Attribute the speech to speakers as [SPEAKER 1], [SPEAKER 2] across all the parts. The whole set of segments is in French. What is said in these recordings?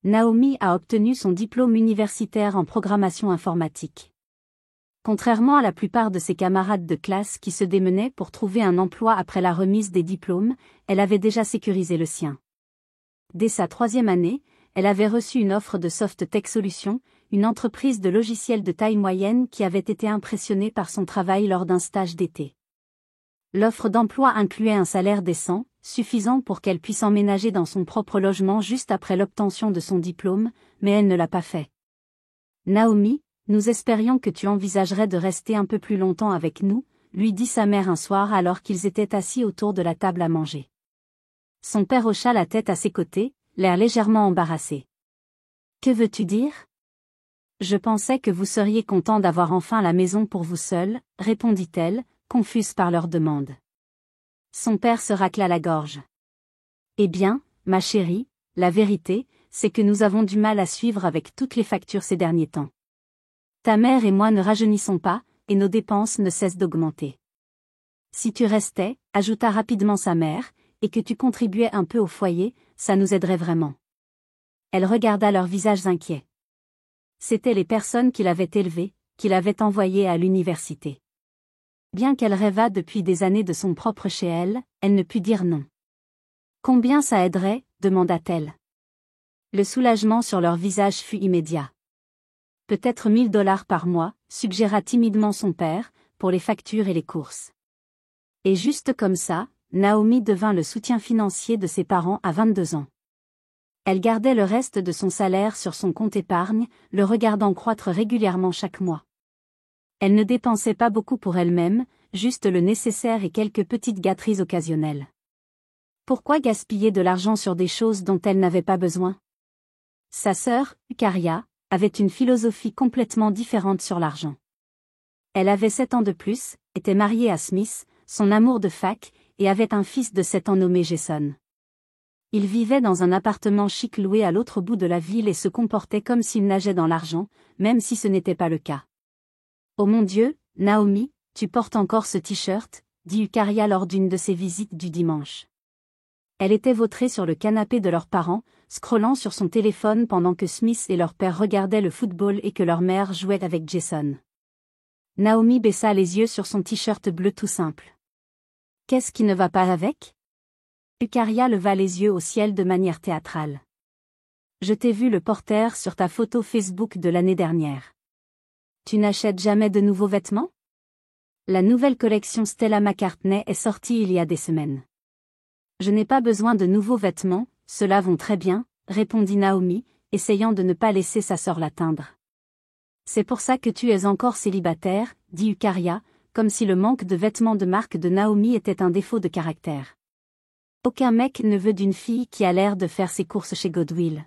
[SPEAKER 1] Naomi a obtenu son diplôme universitaire en programmation informatique. Contrairement à la plupart de ses camarades de classe qui se démenaient pour trouver un emploi après la remise des diplômes, elle avait déjà sécurisé le sien. Dès sa 3e année, elle avait reçu une offre de Soft Tech Solutions, une entreprise de logiciels de taille moyenne qui avait été impressionnée par son travail lors d'un stage d'été. L'offre d'emploi incluait un salaire décent, suffisant pour qu'elle puisse emménager dans son propre logement juste après l'obtention de son diplôme, mais elle ne l'a pas fait. Naomi, nous espérions que tu envisagerais de rester un peu plus longtemps avec nous, lui dit sa mère un soir alors qu'ils étaient assis autour de la table à manger. Son père hocha la tête à ses côtés, l'air légèrement embarrassé. Que veux-tu dire ? Je pensais que vous seriez content d'avoir enfin la maison pour vous seul, répondit-elle, confuse par leur demande. Son père se racla la gorge. Eh bien, ma chérie, la vérité, c'est que nous avons du mal à suivre avec toutes les factures ces derniers temps. Ta mère et moi ne rajeunissons pas, et nos dépenses ne cessent d'augmenter. Si tu restais, ajouta rapidement sa mère, et que tu contribuais un peu au foyer, ça nous aiderait vraiment. Elle regarda leurs visages inquiets. C'étaient les personnes qui l'avaient élevée, qui l'avaient envoyée à l'université. Bien qu'elle rêvât depuis des années de son propre chez elle, elle ne put dire non. Combien ça aiderait ? Demanda-t-elle. Le soulagement sur leur visage fut immédiat. Peut-être $1000 par mois, suggéra timidement son père, pour les factures et les courses. Et juste comme ça, Naomi devint le soutien financier de ses parents à 22 ans. Elle gardait le reste de son salaire sur son compte épargne, le regardant croître régulièrement chaque mois. Elle ne dépensait pas beaucoup pour elle-même, juste le nécessaire et quelques petites gâteries occasionnelles. Pourquoi gaspiller de l'argent sur des choses dont elle n'avait pas besoin ? Sa sœur, Eucharia, avait une philosophie complètement différente sur l'argent. Elle avait 7 ans de plus, était mariée à Smith, son amour de fac, et avait un fils de 7 ans nommé Jason. Il vivait dans un appartement chic loué à l'autre bout de la ville et se comportait comme s'il nageait dans l'argent, même si ce n'était pas le cas. « Oh mon Dieu, Naomi, tu portes encore ce t-shirt » dit Eucharia lors d'une de ses visites du dimanche. Elle était vautrée sur le canapé de leurs parents, scrollant sur son téléphone pendant que Smith et leur père regardaient le football et que leur mère jouait avec Jason. Naomi baissa les yeux sur son t-shirt bleu tout simple. « Qu'est-ce qui ne va pas avec ?» Eucharia leva les yeux au ciel de manière théâtrale. « Je t'ai vu le porter sur ta photo Facebook de l'année dernière. Tu n'achètes jamais de nouveaux vêtements ? La nouvelle collection Stella McCartney est sortie il y a des semaines. Je n'ai pas besoin de nouveaux vêtements, ceux-là vont très bien, répondit Naomi, essayant de ne pas laisser sa sœur l'atteindre. C'est pour ça que tu es encore célibataire, dit Eucharia, comme si le manque de vêtements de marque de Naomi était un défaut de caractère. Aucun mec ne veut d'une fille qui a l'air de faire ses courses chez Goodwill.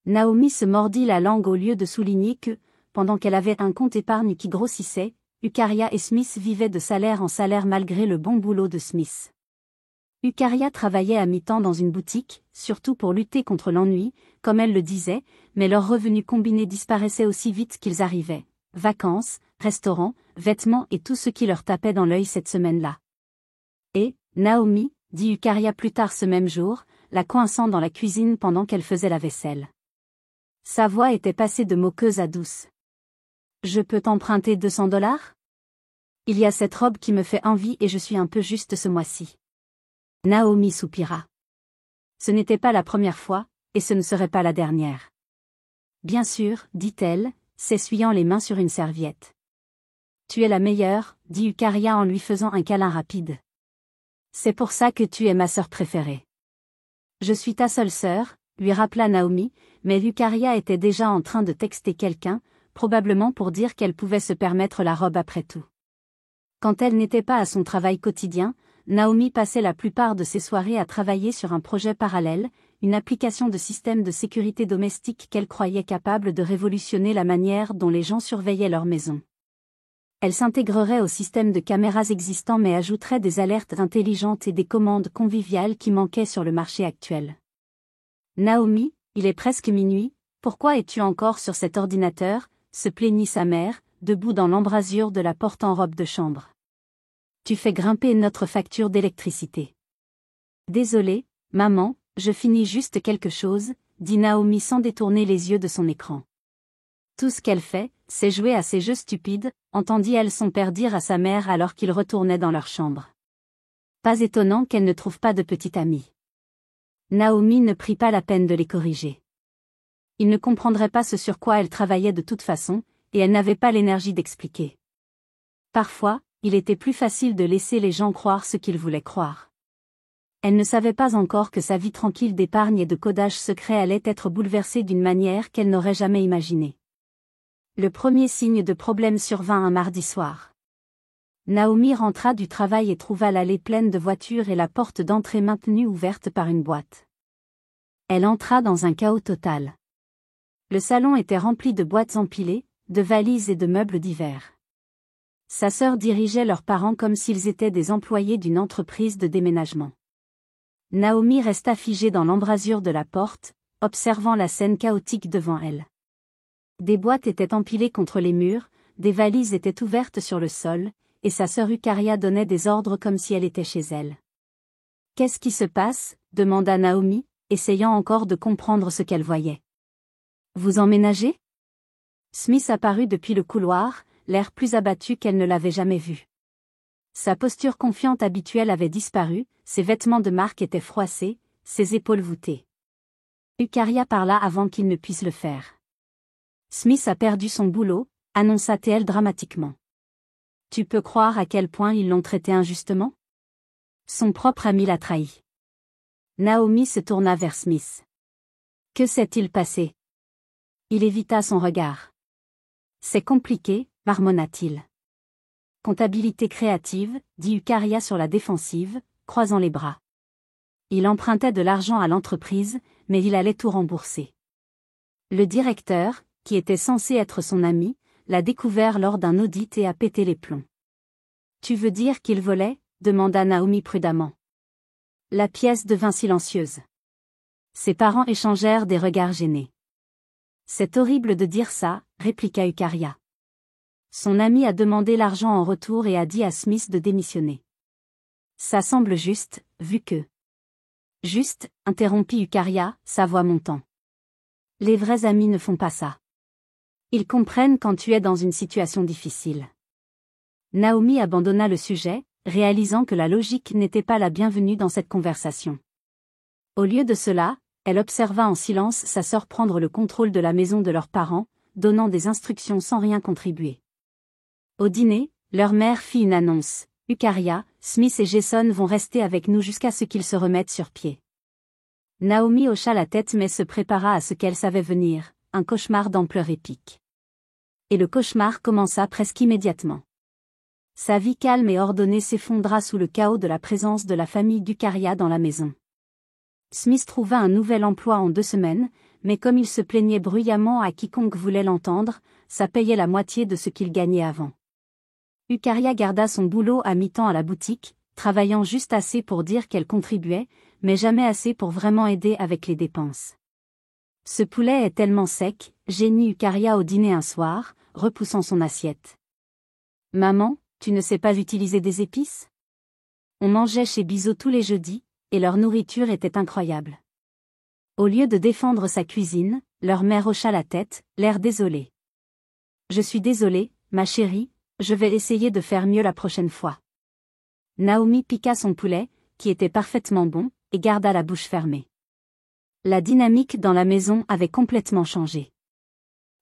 [SPEAKER 1] Naomi se mordit la langue au lieu de souligner que, pendant qu'elle avait un compte épargne qui grossissait, Eucharia et Smith vivaient de salaire en salaire malgré le bon boulot de Smith. Eucharia travaillait à mi-temps dans une boutique, surtout pour lutter contre l'ennui, comme elle le disait, mais leurs revenus combinés disparaissaient aussi vite qu'ils arrivaient. Vacances, restaurants, vêtements et tout ce qui leur tapait dans l'œil cette semaine-là. Et, Naomi, dit Eucharia plus tard ce même jour, la coinçant dans la cuisine pendant qu'elle faisait la vaisselle. Sa voix était passée de moqueuse à douce. « Je peux t'emprunter $200 ? Il y a cette robe qui me fait envie et je suis un peu juste ce mois-ci. » Naomi soupira. Ce n'était pas la première fois, et ce ne serait pas la dernière. Bien sûr, dit-elle, s'essuyant les mains sur une serviette. Tu es la meilleure, dit Eucharia en lui faisant un câlin rapide. C'est pour ça que tu es ma sœur préférée. Je suis ta seule sœur, lui rappela Naomi, mais Eucharia était déjà en train de texter quelqu'un, probablement pour dire qu'elle pouvait se permettre la robe après tout. Quand elle n'était pas à son travail quotidien, Naomi passait la plupart de ses soirées à travailler sur un projet parallèle, une application de système de sécurité domestique qu'elle croyait capable de révolutionner la manière dont les gens surveillaient leur maison. Elle s'intégrerait au système de caméras existant mais ajouterait des alertes intelligentes et des commandes conviviales qui manquaient sur le marché actuel. Naomi, il est presque minuit, pourquoi es-tu encore sur cet ordinateur ? Se plaignit sa mère, debout dans l'embrasure de la porte en robe de chambre. Tu fais grimper notre facture d'électricité. Désolée, maman, je finis juste quelque chose, dit Naomi sans détourner les yeux de son écran. Tout ce qu'elle fait, c'est jouer à ces jeux stupides, entendit-elle son père dire à sa mère alors qu'ils retournaient dans leur chambre. Pas étonnant qu'elle ne trouve pas de petite amie. Naomi ne prit pas la peine de les corriger. Ils ne comprendraient pas ce sur quoi elle travaillait de toute façon, et elle n'avait pas l'énergie d'expliquer. Parfois, il était plus facile de laisser les gens croire ce qu'ils voulaient croire. Elle ne savait pas encore que sa vie tranquille d'épargne et de codage secret allait être bouleversée d'une manière qu'elle n'aurait jamais imaginée. Le premier signe de problème survint un mardi soir. Naomi rentra du travail et trouva l'allée pleine de voitures et la porte d'entrée maintenue ouverte par une boîte. Elle entra dans un chaos total. Le salon était rempli de boîtes empilées, de valises et de meubles divers. Sa sœur dirigeait leurs parents comme s'ils étaient des employés d'une entreprise de déménagement. Naomi resta figée dans l'embrasure de la porte, observant la scène chaotique devant elle. Des boîtes étaient empilées contre les murs, des valises étaient ouvertes sur le sol, et sa sœur Eucharia donnait des ordres comme si elle était chez elle. « Qu'est-ce qui se passe ?» demanda Naomi, essayant encore de comprendre ce qu'elle voyait. « Vous emménagez ?» Smith apparut depuis le couloir, l'air plus abattu qu'elle ne l'avait jamais vu. Sa posture confiante habituelle avait disparu, ses vêtements de marque étaient froissés, ses épaules voûtées. Eucharia parla avant qu'il ne puisse le faire. « Smith a perdu son boulot », annonça-t-elle dramatiquement. « Tu peux croire à quel point ils l'ont traité injustement ? Son propre ami l'a trahi. » Naomi se tourna vers Smith. « Que s'est-il passé ?» Il évita son regard. « C'est compliqué, marmonna-t-il. »« Comptabilité créative, » dit Eucharia sur la défensive, croisant les bras. Il empruntait de l'argent à l'entreprise, mais il allait tout rembourser. Le directeur, qui était censé être son ami, l'a découvert lors d'un audit et a pété les plombs. « Tu veux dire qu'il volait ?» demanda Naomi prudemment. La pièce devint silencieuse. Ses parents échangèrent des regards gênés. « C'est horrible de dire ça », répliqua Eucharia. Son ami a demandé l'argent en retour et a dit à Smith de démissionner. « Ça semble juste, vu que... » « Juste, » interrompit Eucharia, sa voix montant. « Les vrais amis ne font pas ça. Ils comprennent quand tu es dans une situation difficile. » Naomi abandonna le sujet, réalisant que la logique n'était pas la bienvenue dans cette conversation. Au lieu de cela, elle observa en silence sa sœur prendre le contrôle de la maison de leurs parents, donnant des instructions sans rien contribuer. Au dîner, leur mère fit une annonce. « Eucharia, Smith et Jason vont rester avec nous jusqu'à ce qu'ils se remettent sur pied. » Naomi hocha la tête mais se prépara à ce qu'elle savait venir, un cauchemar d'ampleur épique. Et le cauchemar commença presque immédiatement. Sa vie calme et ordonnée s'effondra sous le chaos de la présence de la famille d'Eucharia dans la maison. Smith trouva un nouvel emploi en 2 semaines, mais comme il se plaignait bruyamment à quiconque voulait l'entendre, ça payait la moitié de ce qu'il gagnait avant. Eucharia garda son boulot à mi-temps à la boutique, travaillant juste assez pour dire qu'elle contribuait, mais jamais assez pour vraiment aider avec les dépenses. « Ce poulet est tellement sec », gémit Eucharia au dîner un soir, repoussant son assiette. « Maman, tu ne sais pas utiliser des épices ? » On mangeait chez Bizot tous les jeudis, et leur nourriture était incroyable. Au lieu de défendre sa cuisine, leur mère hocha la tête, l'air désolé. « Je suis désolée, ma chérie, je vais essayer de faire mieux la prochaine fois. » Naomi piqua son poulet, qui était parfaitement bon, et garda la bouche fermée. La dynamique dans la maison avait complètement changé.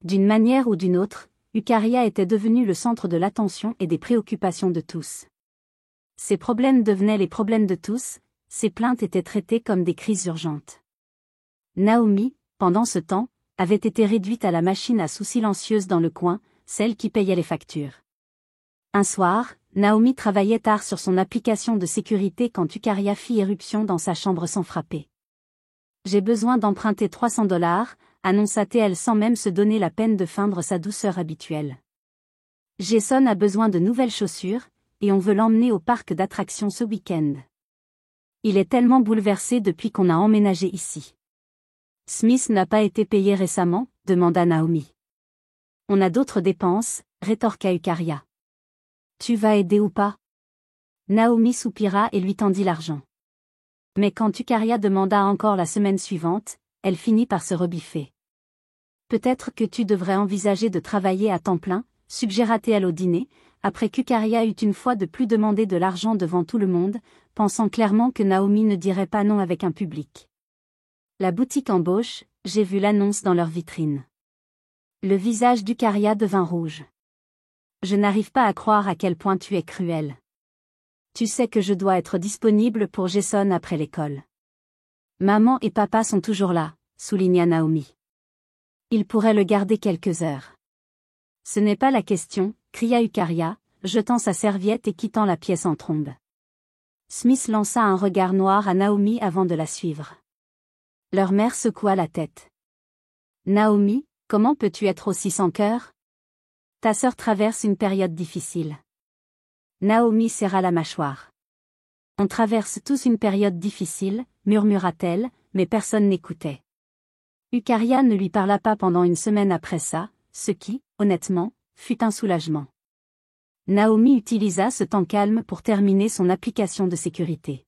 [SPEAKER 1] D'une manière ou d'une autre, Eucharia était devenue le centre de l'attention et des préoccupations de tous. Ses problèmes devenaient les problèmes de tous, ses plaintes étaient traitées comme des crises urgentes. Naomi, pendant ce temps, avait été réduite à la machine à sous silencieuse dans le coin, celle qui payait les factures. Un soir, Naomi travaillait tard sur son application de sécurité quand Eucharia fit éruption dans sa chambre sans frapper. « J'ai besoin d'emprunter $300, » annonça-t-elle sans même se donner la peine de feindre sa douceur habituelle. « Jason a besoin de nouvelles chaussures, et on veut l'emmener au parc d'attractions ce week-end. Il est tellement bouleversé depuis qu'on a emménagé ici. »« Smith n'a pas été payé récemment ?» demanda Naomi. « On a d'autres dépenses » rétorqua Eucharia. « Tu vas aider ou pas ?» Naomi soupira et lui tendit l'argent. Mais quand Eucharia demanda encore la semaine suivante, elle finit par se rebiffer. Peut-être que tu devrais envisager de travailler à temps plein, suggéra-t-elle au dîner, après qu'Ukaria eut une fois de plus demandé de l'argent devant tout le monde, pensant clairement que Naomi ne dirait pas non avec un public. La boutique embauche, j'ai vu l'annonce dans leur vitrine. Le visage d'Ukaria devint rouge. Je n'arrive pas à croire à quel point tu es cruel. Tu sais que je dois être disponible pour Jason après l'école. Maman et papa sont toujours là, souligna Naomi. Ils pourraient le garder quelques heures. Ce n'est pas la question, cria Ukaria, jetant sa serviette et quittant la pièce en trombe. Smith lança un regard noir à Naomi avant de la suivre. Leur mère secoua la tête. Naomi, comment peux-tu être aussi sans cœur? Ta sœur traverse une période difficile. Naomi serra la mâchoire. On traverse tous une période difficile, murmura-t-elle, mais personne n'écoutait. Ukaria ne lui parla pas pendant une semaine après ça, ce qui, honnêtement, fut un soulagement. Naomi utilisa ce temps calme pour terminer son application de sécurité.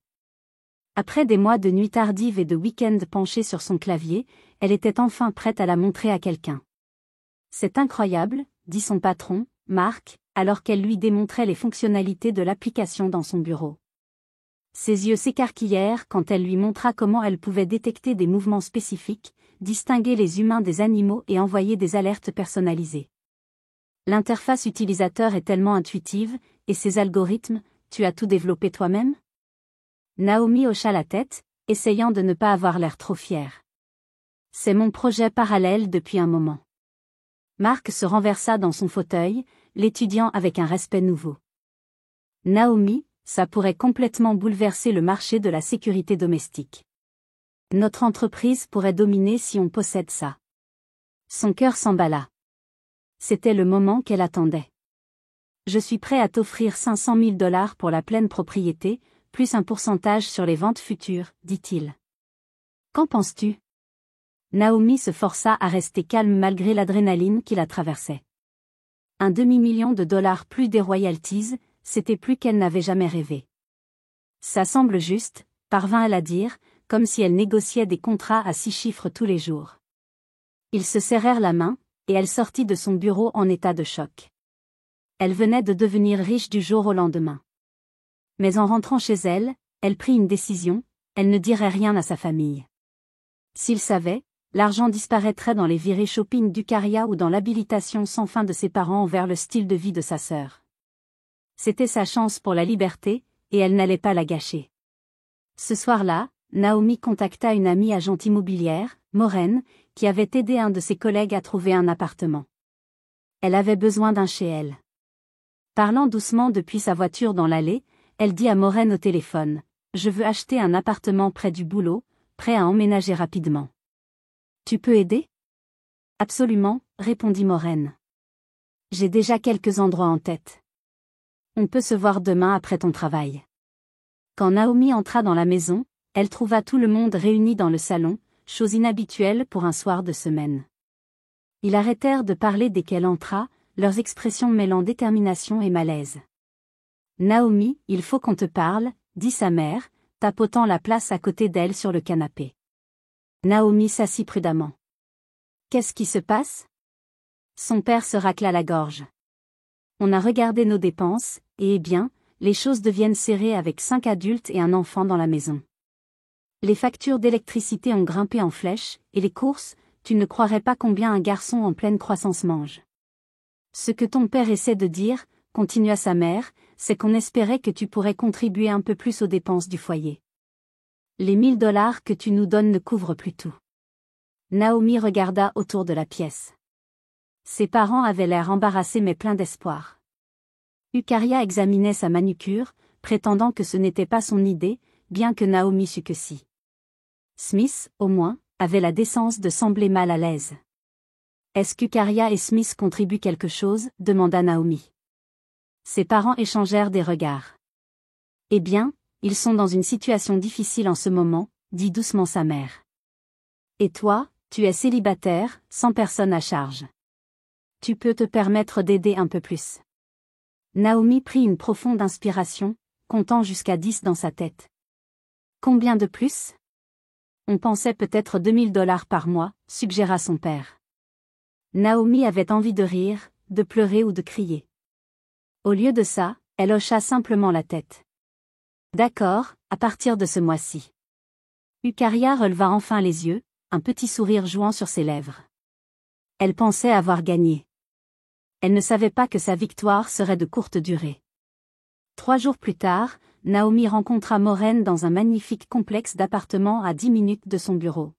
[SPEAKER 1] Après des mois de nuits tardives et de week-ends penchés sur son clavier, elle était enfin prête à la montrer à quelqu'un. C'est incroyable, dit son patron, Mark, alors qu'elle lui démontrait les fonctionnalités de l'application dans son bureau. Ses yeux s'écarquillèrent quand elle lui montra comment elle pouvait détecter des mouvements spécifiques, distinguer les humains des animaux et envoyer des alertes personnalisées. L'interface utilisateur est tellement intuitive, et ces algorithmes, tu as tout développé toi-même? Naomi hocha la tête, essayant de ne pas avoir l'air trop fière. C'est mon projet parallèle depuis un moment. Mark se renversa dans son fauteuil, l'étudiant avec un respect nouveau. Naomi, ça pourrait complètement bouleverser le marché de la sécurité domestique. Notre entreprise pourrait dominer si on possède ça. Son cœur s'emballa. C'était le moment qu'elle attendait. Je suis prêt à t'offrir 500 000 $ pour la pleine propriété, plus un pourcentage sur les ventes futures, dit-il. Qu'en penses-tu? Naomi se força à rester calme malgré l'adrénaline qui la traversait. $1 demi-million plus des royalties, c'était plus qu'elle n'avait jamais rêvé. Ça semble juste, parvint-elle à dire, comme si elle négociait des contrats à 6 chiffres tous les jours. Ils se serrèrent la main, et elle sortit de son bureau en état de choc. Elle venait de devenir riche du jour au lendemain. Mais en rentrant chez elle, elle prit une décision, elle ne dirait rien à sa famille. S'ils savaient, l'argent disparaîtrait dans les virées shopping d'Ukaria ou dans l'habilitation sans fin de ses parents envers le style de vie de sa sœur. C'était sa chance pour la liberté, et elle n'allait pas la gâcher. Ce soir-là, Naomi contacta une amie agente immobilière, Maureen, qui avait aidé un de ses collègues à trouver un appartement. Elle avait besoin d'un chez elle. Parlant doucement depuis sa voiture dans l'allée, elle dit à Maureen au téléphone, « Je veux acheter un appartement près du boulot, prêt à emménager rapidement. Tu peux aider ?» « Absolument, » répondit Maureen. « J'ai déjà quelques endroits en tête. On peut se voir demain après ton travail. » Quand Naomi entra dans la maison, elle trouva tout le monde réuni dans le salon, chose inhabituelle pour un soir de semaine. Ils arrêtèrent de parler dès qu'elle entra, leurs expressions mêlant détermination et malaise. « Naomi, il faut qu'on te parle, » dit sa mère, tapotant la place à côté d'elle sur le canapé. Naomi s'assit prudemment. « Qu'est-ce qui se passe ?» Son père se racla la gorge. « On a regardé nos dépenses, et eh bien, les choses deviennent serrées avec 5 adultes et un enfant dans la maison. Les factures d'électricité ont grimpé en flèche, et les courses, tu ne croirais pas combien un garçon en pleine croissance mange. Ce que ton père essaie de dire, continua sa mère, c'est qu'on espérait que tu pourrais contribuer un peu plus aux dépenses du foyer. Les 1 000 $ que tu nous donnes ne couvrent plus tout. » Naomi regarda autour de la pièce. Ses parents avaient l'air embarrassés mais pleins d'espoir. Ukaria examinait sa manucure, prétendant que ce n'était pas son idée, bien que Naomi sût que si. Smith, au moins, avait la décence de sembler mal à l'aise. « Est-ce qu'Ukaria et Smith contribuent quelque chose ?» demanda Naomi. Ses parents échangèrent des regards. « Eh bien, ils sont dans une situation difficile en ce moment, » dit doucement sa mère. « Et toi, tu es célibataire, sans personne à charge. Tu peux te permettre d'aider un peu plus. » Naomi prit une profonde inspiration, comptant jusqu'à 10 dans sa tête. « Combien de plus ?» On pensait peut-être $2000 par mois, suggéra son père. Naomi avait envie de rire, de pleurer ou de crier. Au lieu de ça, elle hocha simplement la tête. D'accord, à partir de ce mois-ci. Eucharia releva enfin les yeux, un petit sourire jouant sur ses lèvres. Elle pensait avoir gagné. Elle ne savait pas que sa victoire serait de courte durée. 3 jours plus tard, Naomi rencontra Maureen dans un magnifique complexe d'appartements à 10 minutes de son bureau.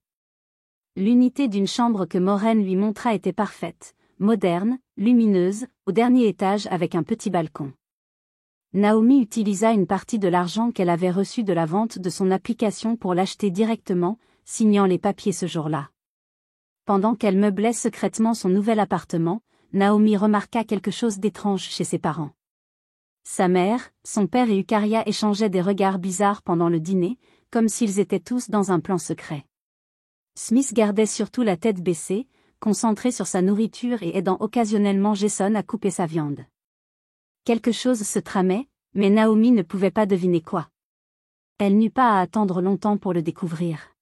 [SPEAKER 1] L'unité d'une chambre que Maureen lui montra était parfaite, moderne, lumineuse, au dernier étage avec un petit balcon. Naomi utilisa une partie de l'argent qu'elle avait reçu de la vente de son application pour l'acheter directement, signant les papiers ce jour-là. Pendant qu'elle meublait secrètement son nouvel appartement, Naomi remarqua quelque chose d'étrange chez ses parents. Sa mère, son père et Eucharia échangeaient des regards bizarres pendant le dîner, comme s'ils étaient tous dans un plan secret. Smith gardait surtout la tête baissée, concentré sur sa nourriture et aidant occasionnellement Jason à couper sa viande. Quelque chose se tramait, mais Naomi ne pouvait pas deviner quoi. Elle n'eut pas à attendre longtemps pour le découvrir.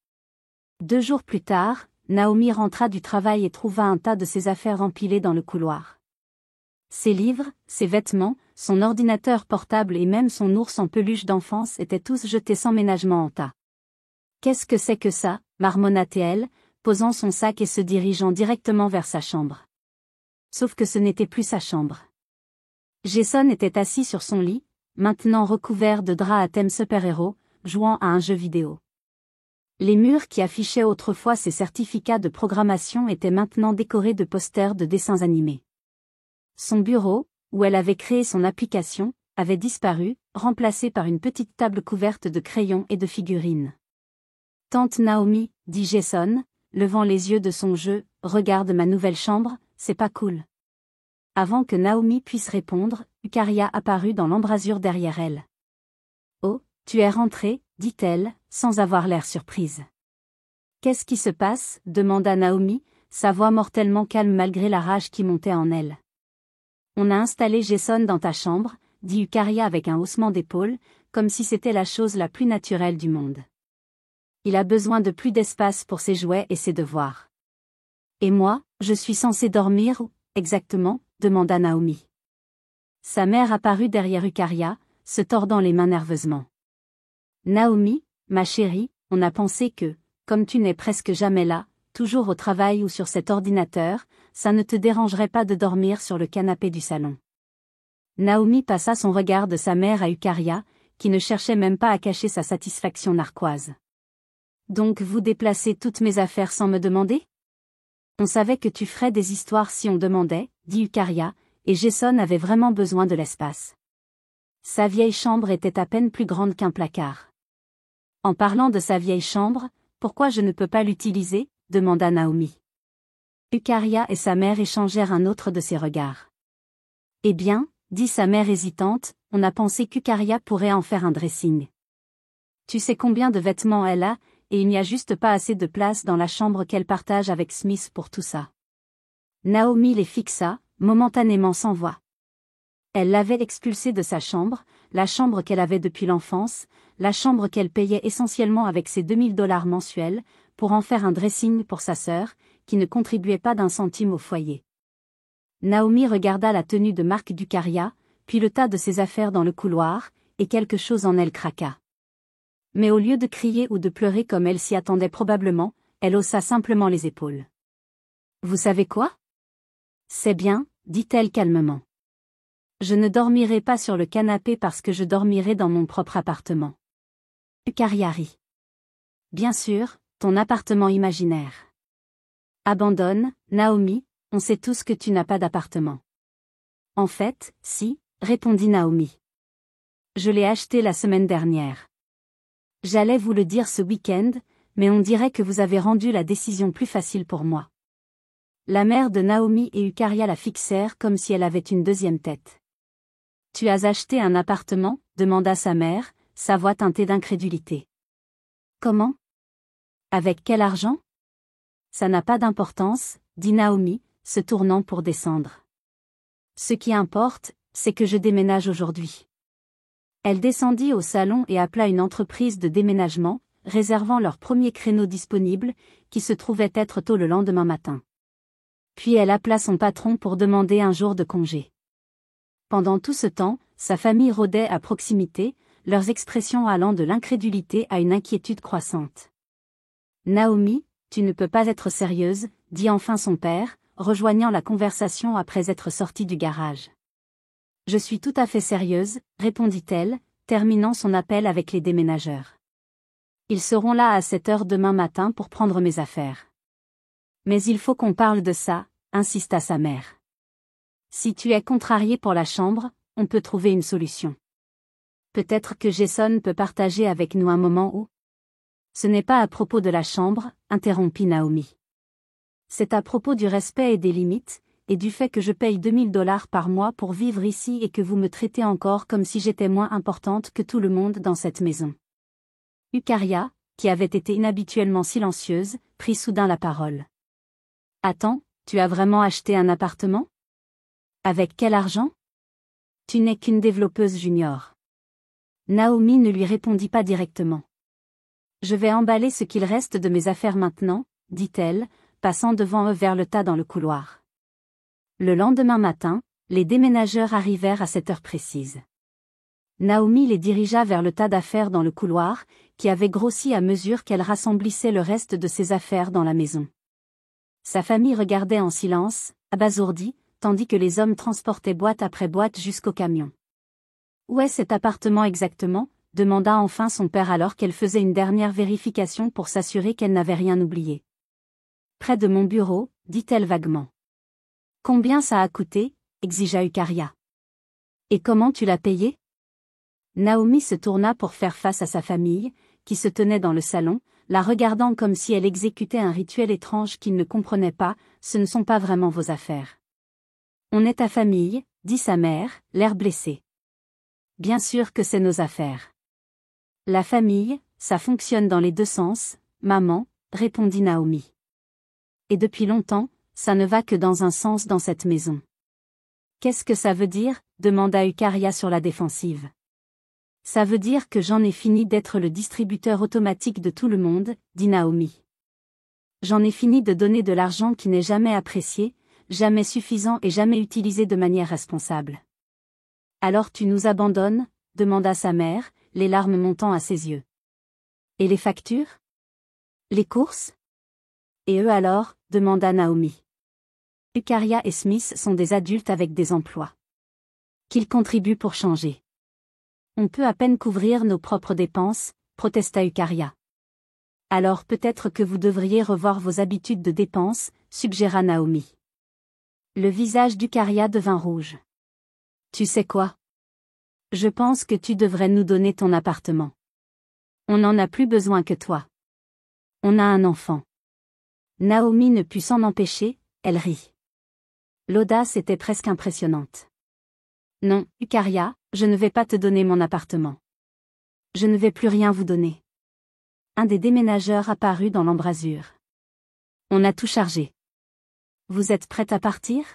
[SPEAKER 1] 2 jours plus tard, Naomi rentra du travail et trouva un tas de ses affaires empilées dans le couloir. Ses livres, ses vêtements, son ordinateur portable et même son ours en peluche d'enfance étaient tous jetés sans ménagement en tas. « Qu'est-ce que c'est que ça ?» marmonna-t-elle, posant son sac et se dirigeant directement vers sa chambre. Sauf que ce n'était plus sa chambre. Jason était assis sur son lit, maintenant recouvert de draps à thème super-héros, jouant à un jeu vidéo. Les murs qui affichaient autrefois ses certificats de programmation étaient maintenant décorés de posters de dessins animés. Son bureau, où elle avait créé son application, avait disparu, remplacé par une petite table couverte de crayons et de figurines. « Tante Naomi, » dit Jason, levant les yeux de son jeu, « regarde ma nouvelle chambre, c'est pas cool. » Avant que Naomi puisse répondre, Eucharia apparut dans l'embrasure derrière elle. « Oh, tu es rentrée, » dit-elle, sans avoir l'air surprise. « Qu'est-ce qui se passe ?» demanda Naomi, sa voix mortellement calme malgré la rage qui montait en elle. « On a installé Jason dans ta chambre, » dit Eucharia avec un haussement d'épaule, comme si c'était la chose la plus naturelle du monde. « Il a besoin de plus d'espace pour ses jouets et ses devoirs. »« Et moi, je suis censée dormir où, exactement ?» demanda Naomi. Sa mère apparut derrière Eucharia, se tordant les mains nerveusement. « Naomi, ma chérie, on a pensé que, comme tu n'es presque jamais là, toujours au travail ou sur cet ordinateur, ça ne te dérangerait pas de dormir sur le canapé du salon. » Naomi passa son regard de sa mère à Eucharia, qui ne cherchait même pas à cacher sa satisfaction narquoise. « Donc vous déplacez toutes mes affaires sans me demander ? On savait que tu ferais des histoires si on demandait, » dit Eucharia, et Jason avait vraiment besoin de l'espace. Sa vieille chambre était à peine plus grande qu'un placard. « En parlant de sa vieille chambre, pourquoi je ne peux pas l'utiliser ?» demanda Naomi. Eucharia et sa mère échangèrent un autre de ses regards. « Eh bien, » dit sa mère hésitante, « on a pensé qu'Eucharia pourrait en faire un dressing. Tu sais combien de vêtements elle a, et il n'y a juste pas assez de place dans la chambre qu'elle partage avec Smith pour tout ça. » Naomi les fixa, momentanément sans voix. Elle l'avait expulsée de sa chambre, la chambre qu'elle avait depuis l'enfance, la chambre qu'elle payait essentiellement avec ses $2000 mensuels, pour en faire un dressing pour sa sœur, qui ne contribuait pas d'un centime au foyer. Naomi regarda la tenue de marque d'Eucharia, puis le tas de ses affaires dans le couloir, et quelque chose en elle craqua. Mais au lieu de crier ou de pleurer comme elle s'y attendait probablement, elle haussa simplement les épaules. « Vous savez quoi ? C'est bien, » dit-elle calmement. « Je ne dormirai pas sur le canapé parce que je dormirai dans mon propre appartement. » Eucharia rit. « Bien sûr, ton appartement imaginaire. » Abandonne, Naomi, on sait tous que tu n'as pas d'appartement. « En fait, si, » répondit Naomi. « Je l'ai acheté la semaine dernière. J'allais vous le dire ce week-end, mais on dirait que vous avez rendu la décision plus facile pour moi. » La mère de Naomi et Eucharia la fixèrent comme si elle avait une deuxième tête. « Tu as acheté un appartement ?» demanda sa mère, sa voix teintée d'incrédulité. « Comment ? Avec quel argent ? » Ça n'a pas d'importance, dit Naomi, se tournant pour descendre. « Ce qui importe, c'est que je déménage aujourd'hui. » Elle descendit au salon et appela une entreprise de déménagement, réservant leur premier créneau disponible, qui se trouvait être tôt le lendemain matin. Puis elle appela son patron pour demander un jour de congé. Pendant tout ce temps, sa famille rôdait à proximité, leurs expressions allant de l'incrédulité à une inquiétude croissante. « Naomi, tu ne peux pas être sérieuse », dit enfin son père, rejoignant la conversation après être sortie du garage. « Je suis tout à fait sérieuse », répondit-elle, terminant son appel avec les déménageurs. « Ils seront là à 7 heures demain matin pour prendre mes affaires. »« Mais il faut qu'on parle de ça », insista sa mère. « Si tu es contrarié pour la chambre, on peut trouver une solution. Peut-être que Jason peut partager avec nous un moment où... » « Ce n'est pas à propos de la chambre, » interrompit Naomi. « C'est à propos du respect et des limites, et du fait que je paye $2000 par mois pour vivre ici et que vous me traitez encore comme si j'étais moins importante que tout le monde dans cette maison. » Eucharia, qui avait été inhabituellement silencieuse, prit soudain la parole. « Attends, tu as vraiment acheté un appartement? Avec quel argent? Tu n'es qu'une développeuse junior. » Naomi ne lui répondit pas directement. « Je vais emballer ce qu'il reste de mes affaires maintenant, » dit-elle, passant devant eux vers le tas dans le couloir. Le lendemain matin, les déménageurs arrivèrent à cette heure précise. Naomi les dirigea vers le tas d'affaires dans le couloir, qui avait grossi à mesure qu'elle rassemblissait le reste de ses affaires dans la maison. Sa famille regardait en silence, abasourdie, tandis que les hommes transportaient boîte après boîte jusqu'au camion. « Où est cet appartement exactement ?» demanda enfin son père alors qu'elle faisait une dernière vérification pour s'assurer qu'elle n'avait rien oublié. « Près de mon bureau, » dit-elle vaguement. « Combien ça a coûté ?» exigea Eucharia. « Et comment tu l'as payé ?» Naomi se tourna pour faire face à sa famille, qui se tenait dans le salon, la regardant comme si elle exécutait un rituel étrange qu'ils ne comprenaient pas. « Ce ne sont pas vraiment vos affaires. »« On est ta famille, » dit sa mère, l'air blessé. « Bien sûr que c'est nos affaires. »« La famille, ça fonctionne dans les deux sens, maman, » répondit Naomi. « Et depuis longtemps, ça ne va que dans un sens dans cette maison. »« Qu'est-ce que ça veut dire ?» demanda Eucharia sur la défensive. « Ça veut dire que j'en ai fini d'être le distributeur automatique de tout le monde, » dit Naomi. « J'en ai fini de donner de l'argent qui n'est jamais apprécié, jamais suffisant et jamais utilisé de manière responsable. »« Alors tu nous abandonnes ?» demanda sa mère, les larmes montant à ses yeux. « Et les factures? Les courses? Et eux alors ?» demanda Naomi. « Eucharia et Smith sont des adultes avec des emplois. Qu'ils contribuent pour changer. On peut à peine couvrir nos propres dépenses, » protesta Eucharia. « Alors peut-être que vous devriez revoir vos habitudes de dépenses, » suggéra Naomi. Le visage d'Eucharia devint rouge. « Tu sais quoi? Je pense que tu devrais nous donner ton appartement. On n'en a plus besoin que toi. On a un enfant. » Naomi ne put s'en empêcher, elle rit. L'audace était presque impressionnante. « Non, Eucharia, je ne vais pas te donner mon appartement. Je ne vais plus rien vous donner. » Un des déménageurs apparut dans l'embrasure. « On a tout chargé. Vous êtes prête à partir? »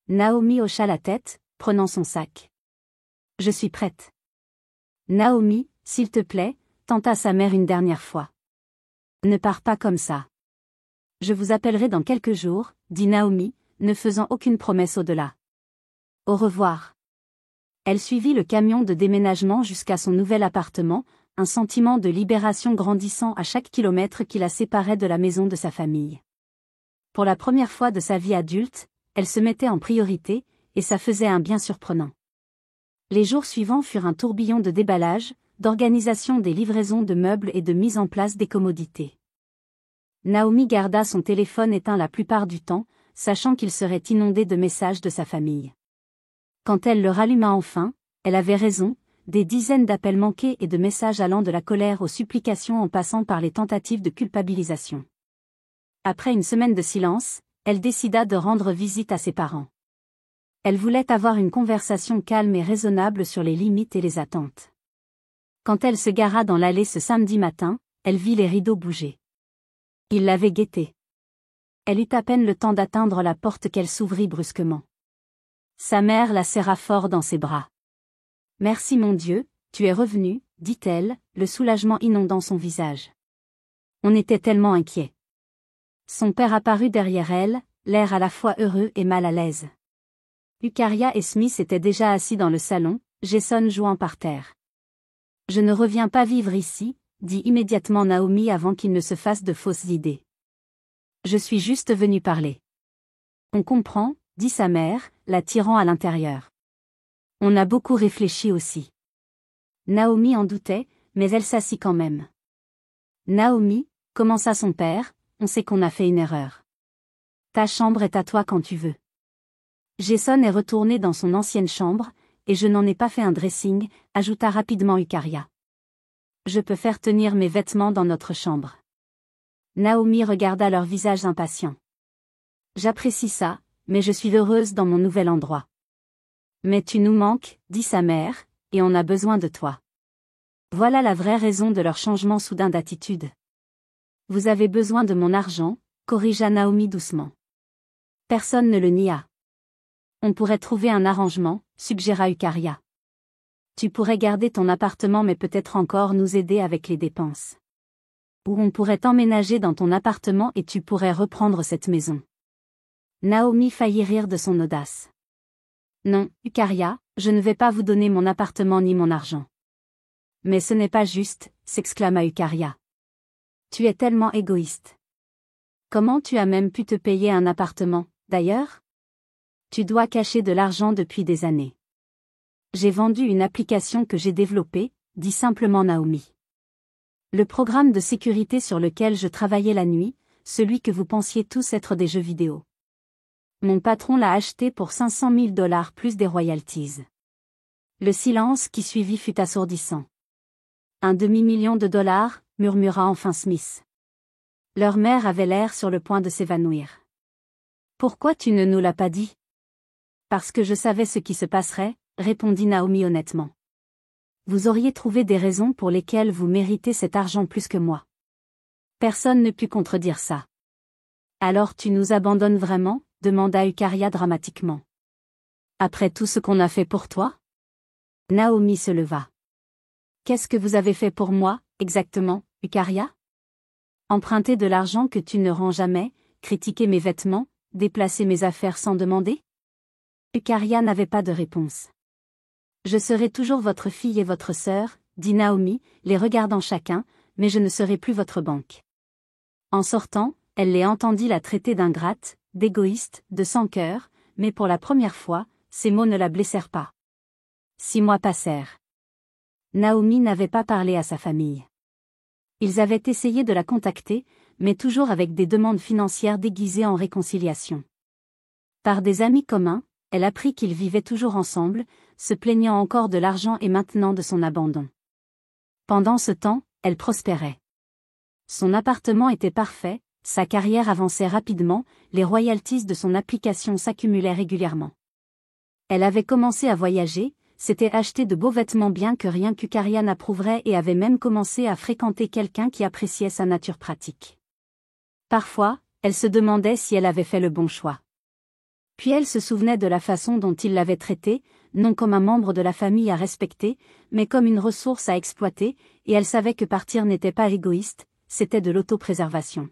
[SPEAKER 1] Naomi hocha la tête, prenant son sac. « Je suis prête. »« Naomi, s'il te plaît, » tenta sa mère une dernière fois. « Ne pars pas comme ça. »« Je vous appellerai dans quelques jours, » dit Naomi, ne faisant aucune promesse au-delà. « Au revoir. » Elle suivit le camion de déménagement jusqu'à son nouvel appartement, un sentiment de libération grandissant à chaque kilomètre qui la séparait de la maison de sa famille. Pour la première fois de sa vie adulte, elle se mettait en priorité, et ça faisait un bien surprenant. Les jours suivants furent un tourbillon de déballage, d'organisation des livraisons de meubles et de mise en place des commodités. Naomi garda son téléphone éteint la plupart du temps, sachant qu'il serait inondé de messages de sa famille. Quand elle le ralluma enfin, elle avait raison, des dizaines d'appels manqués et de messages allant de la colère aux supplications en passant par les tentatives de culpabilisation. Après une semaine de silence, elle décida de rendre visite à ses parents. Elle voulait avoir une conversation calme et raisonnable sur les limites et les attentes. Quand elle se gara dans l'allée ce samedi matin, elle vit les rideaux bouger. Ils l'avaient guettée. Elle eut à peine le temps d'atteindre la porte qu'elle s'ouvrit brusquement. Sa mère la serra fort dans ses bras. « Merci mon Dieu, tu es revenu, » dit-elle, le soulagement inondant son visage. On était tellement inquiets. Son père apparut derrière elle, l'air à la fois heureux et mal à l'aise. Eucharia et Smith étaient déjà assis dans le salon, Jason jouant par terre. « Je ne reviens pas vivre ici », dit immédiatement Naomi avant qu'il ne se fasse de fausses idées. « Je suis juste venue parler. »« On comprend », dit sa mère, la tirant à l'intérieur. « On a beaucoup réfléchi aussi. » Naomi en doutait, mais elle s'assit quand même. « Naomi, » commença son père, « on sait qu'on a fait une erreur. Ta chambre est à toi quand tu veux. » Jason est retourné dans son ancienne chambre, et je n'en ai pas fait un dressing, ajouta rapidement Eucharia. Je peux faire tenir mes vêtements dans notre chambre. Naomi regarda leur visage impatient. J'apprécie ça, mais je suis heureuse dans mon nouvel endroit. Mais tu nous manques, dit sa mère, et on a besoin de toi. Voilà la vraie raison de leur changement soudain d'attitude. Vous avez besoin de mon argent, corrigea Naomi doucement. Personne ne le nia. On pourrait trouver un arrangement, suggéra Eucharia. Tu pourrais garder ton appartement mais peut-être encore nous aider avec les dépenses. Ou on pourrait t'emménager dans ton appartement et tu pourrais reprendre cette maison. Naomi faillit rire de son audace. Non, Eucharia, je ne vais pas vous donner mon appartement ni mon argent. Mais ce n'est pas juste, s'exclama Eucharia. Tu es tellement égoïste. Comment tu as même pu te payer un appartement, d'ailleurs? Tu dois cacher de l'argent depuis des années. J'ai vendu une application que j'ai développée, dit simplement Naomi. Le programme de sécurité sur lequel je travaillais la nuit, celui que vous pensiez tous être des jeux vidéo. Mon patron l'a acheté pour $500 000 plus des royalties. Le silence qui suivit fut assourdissant. Un $250 000, murmura enfin Smith. Leur mère avait l'air sur le point de s'évanouir. Pourquoi tu ne nous l'as pas dit? Parce que je savais ce qui se passerait, répondit Naomi honnêtement. Vous auriez trouvé des raisons pour lesquelles vous méritez cet argent plus que moi. Personne ne put contredire ça. Alors tu nous abandonnes vraiment? Demanda Eucharia dramatiquement. Après tout ce qu'on a fait pour toi? Naomi se leva. Qu'est-ce que vous avez fait pour moi, exactement, Eucharia? Emprunter de l'argent que tu ne rends jamais, critiquer mes vêtements, déplacer mes affaires sans demander? Eucharia n'avait pas de réponse. Je serai toujours votre fille et votre sœur, dit Naomi, les regardant chacun, mais je ne serai plus votre banque. En sortant, elle les entendit la traiter d'ingrate, d'égoïste, de sans-cœur, mais pour la première fois, ces mots ne la blessèrent pas. 6 mois passèrent. Naomi n'avait pas parlé à sa famille. Ils avaient essayé de la contacter, mais toujours avec des demandes financières déguisées en réconciliation. Par des amis communs, elle apprit qu'ils vivaient toujours ensemble, se plaignant encore de l'argent et maintenant de son abandon. Pendant ce temps, elle prospérait. Son appartement était parfait, sa carrière avançait rapidement, les royalties de son application s'accumulaient régulièrement. Elle avait commencé à voyager, s'était acheté de beaux vêtements bien que rien qu'Eucharia n'approuverait et avait même commencé à fréquenter quelqu'un qui appréciait sa nature pratique. Parfois, elle se demandait si elle avait fait le bon choix. Puis elle se souvenait de la façon dont il l'avait traitée, non comme un membre de la famille à respecter, mais comme une ressource à exploiter, et elle savait que partir n'était pas égoïste, c'était de l'autopréservation.